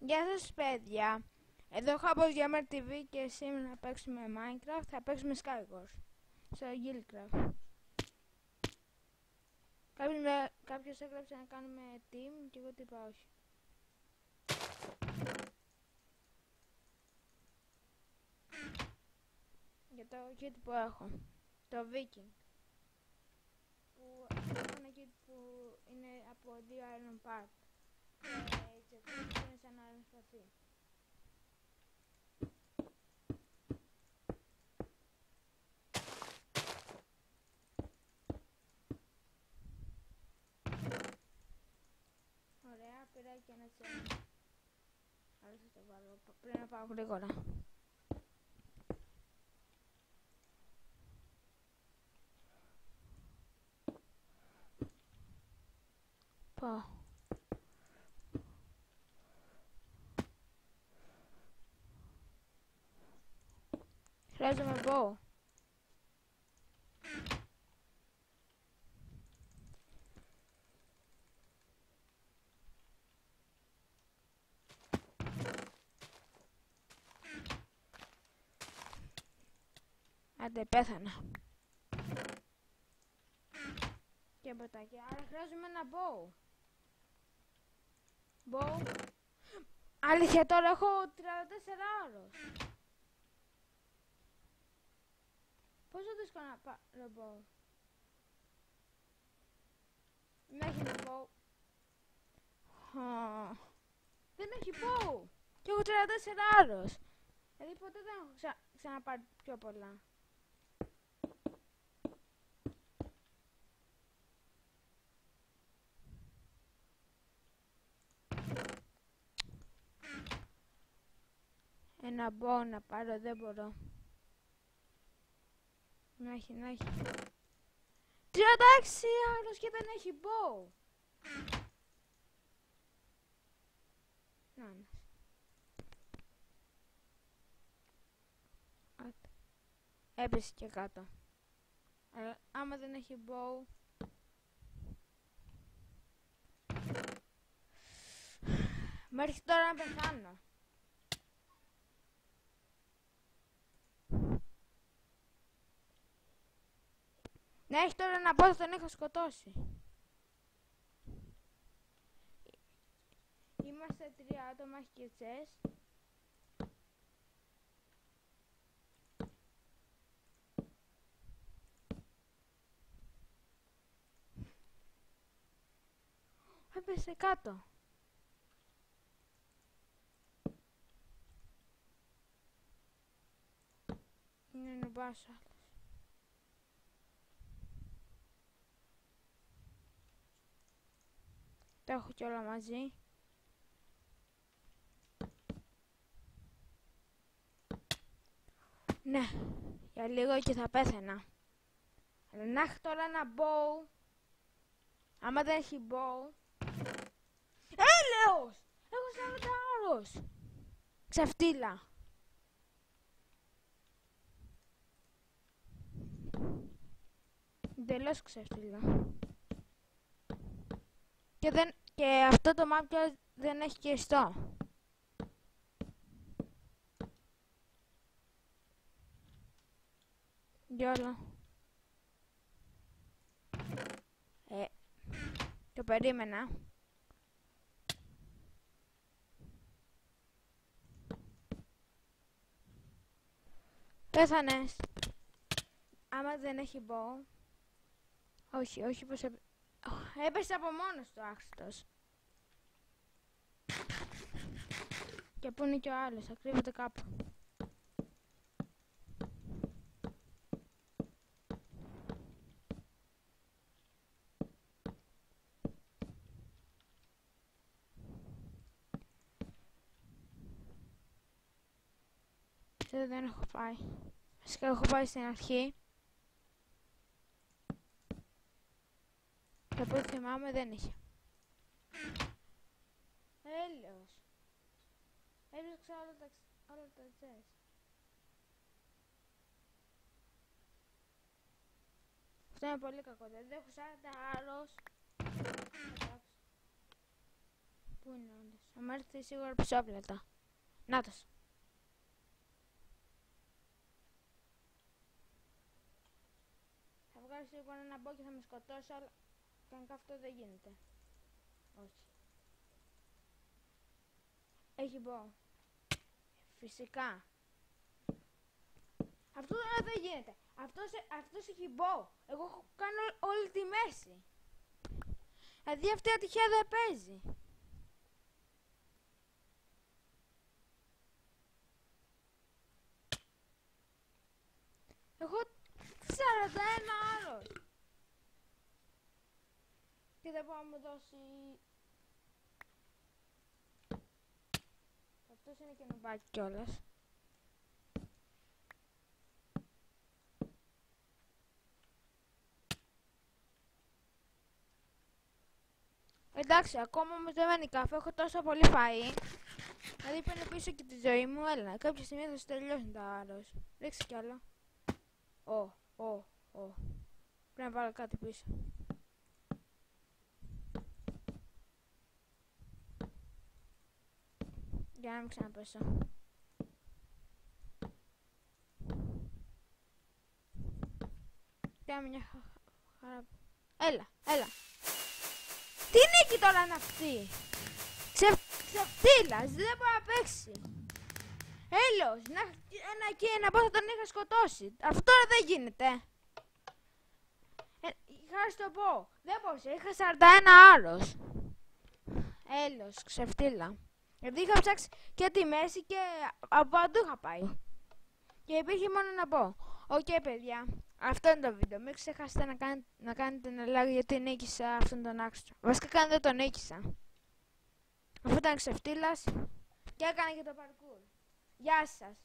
Γεια σας παιδιά, εδώ έχω από Gamer TV και σήμερα θα παίξουμε Minecraft, θα παίξουμε Skywars στο Guildcraft. Κάποιος έγραψε να κάνουμε team και εγώ τι είπα όχι. Για το kit που έχω, το Viking, που έχω ένα kit που είναι από 2 iron part και έτσι είναι σαν iron σπαθί. Ωραία, πήρα και ένα τσέλι. Άρα θα το βάλω, πρέπει να πάω γρήγορα. Πάω. Χρειάζομαι bow. Άντε, πέθανα. Και μποτάκι, άρα χρειάζομαι ένα bow. Bow. Αλήθεια, τώρα έχω 34 ώρες. Πόσο δύσκολο να πάρω bow. Δεν έχει bow. Δεν έχει bow. Και έχω 34 ώρες. Δηλαδή ποτέ δεν έχω ξαναπάρει πιο πολλά. Ένα bow να πάρω, δεν μπορώ. Να έχει. 36 άλλος και δεν έχει bow. Να. Έπεσε και κάτω. Αλλά άμα δεν έχει bow... Μέχρι τώρα να πεθάνω. Να έχει τώρα να πω, τον έχω σκοτώσει. Είμαστε 3 άτομα και τσες. Έπεσε κάτω. Είναι νουμπάς άλλος. Τα έχω κι όλα μαζί. Ναι, για λίγο και θα πέθαινα. Αλλά να έχει τώρα ένα bow. Άμα δεν έχει bow... Έλεος! Έχω 40 ώρες. Ξεφτύλα. Εντελώς ξεφτύλα. Και αυτό το map δεν έχει κλειστό. Γιόλο. Το περίμενα. Πέθανες. Άμα δεν έχει bow. Όχι πως έπεσε από μόνος του άξιτος. Και πού είναι και ο άλλος, θα κρύβεται κάπου. Δεν έχω πάει. Φυσικά έχω πάει στην αρχή. Και από ό,τι θυμάμαι δεν είχε. Έλεος. Έλειξα όλα τα τσες. Αυτό είναι πολύ κακό. Δεν έχω 40 άλλος. Πού είναι όντως. Θα μου έρθει σίγουρα πισόπλατα. Νάτος. Θα βγάλω σίγουρα ένα μπό και θα με σκοτώσω, αλλά κανονικά αυτό δεν γίνεται. Όχι. Έχει μπό. Φυσικά. Αυτό δεν γίνεται. Αυτός έχει μπό. Εγώ έχω κάνει όλη τη μέση. Δηλαδή αυτή η ατυχία δεν παίζει. Εγώ 41 άλλος. Και δεν μπορώ να μου δώσει... Αυτός είναι και νουμπάκι κιόλας. Εντάξει, ακόμα όμως δεν μένει καφέ, έχω τόσο πολύ φαΐ. Δηλαδή παίρνω πίσω και τη ζωή μου, έλα. Κάποια στιγμή θα σου τελειώσει το άλλος. Ρίξε κι άλλο. Πρέπει να βάλω κάτι πίσω. Για να μην ξαναπέσω. Κάμε μια χαρά. Έλα. Τι νίκη τώρα είναι αυτή. Ξεφτύλας, δεν μπορεί να παίξει. Έλος, ένα και ένα πώς θα τον είχα σκοτώσει. Αυτό τώρα δεν γίνεται. Είχα στο πω. Δεν μπορούσα, είχα 41 άλλος. Έλος, ξεφτύλα. Γιατί είχα ψάξει και τη μέση και από παντού είχα πάει. Και υπήρχε μόνο να πω. Οκ, παιδιά, αυτό είναι το βίντεο. Μην ξεχάσετε να κάνετε ένα like γιατί νίκησα αυτόν τον άξονα. Βασικά κάνετε τον νίκησα. Αυτό ήταν ξεφτύλας και έκανε και το parkour. Γεια σας.